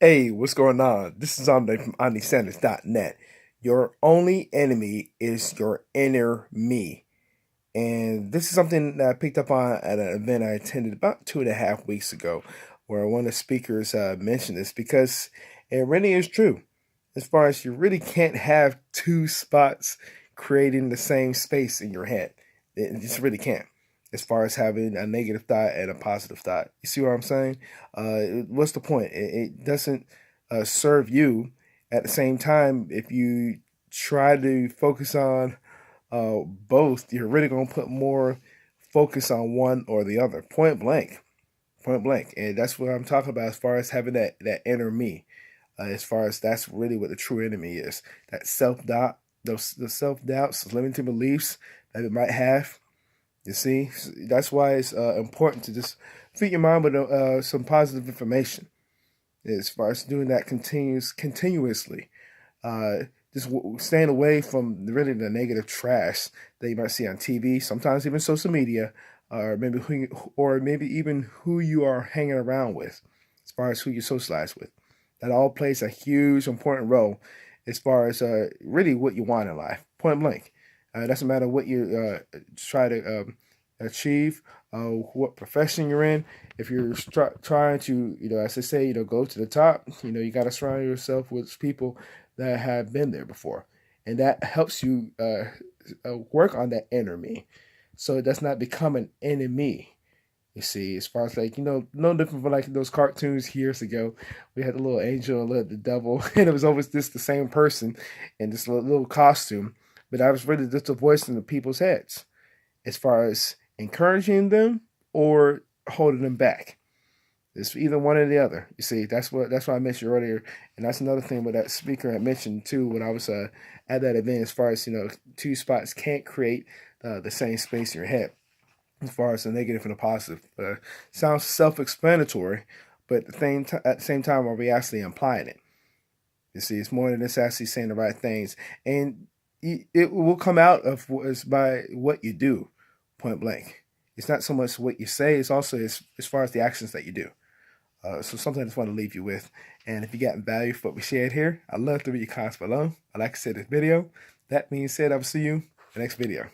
Hey, what's going on? This is Andre from OmniSanders.net. Your only enemy is your inner me. And this is something that I picked up on at an event I attended about 2.5 weeks ago, where one of the speakers mentioned this because it really is true. As far as you really can't have two spots creating the same space in your head, it just really can't. As far as having a negative thought and a positive thought, you see what I'm saying? What's the point? It doesn't serve you. At the same time, if you try to focus on both, you're really gonna put more focus on one or the other. Point blank, and that's what I'm talking about as far as having that inner me. As far as that's really what the true enemy is. That self doubt, the self doubts, limiting beliefs that it might have. You see, that's why it's important to just feed your mind with some positive information. As far as doing that continuously, uh, just staying away from really the negative trash that you might see on TV, sometimes even social media, or maybe even who you are hanging around with, as far as who you socialize with. That all plays a huge important role as far as really what you want in life. Point blank. It doesn't matter what you try to achieve, what profession you're in. If you're trying to, as I say, go to the top, you got to surround yourself with people that have been there before, and that helps you work on that inner me, so it does not become an enemy. You see, as far as like no different from like those cartoons years ago, we had the little angel and the devil, and it was always just the same person in this little costume, but I was really just a voice in the people's heads, as far as encouraging them or holding them back. It's either one or the other. You see, that's what I mentioned earlier, and that's another thing what that speaker had mentioned too when I was at that event. As far as two spots can't create the same space in your head. As far as the negative and the positive, sounds self-explanatory, but at the same time, are we actually applying it? You see, it's more than just actually saying the right things, and it will come out of is by what you do. Point blank. It's not so much what you say; it's also as far as the actions that you do. So something I just want to leave you with. And if you got value for what we shared here, I'd love to read your comments below. I'd like to say this video. That being said, I will see you in the next video.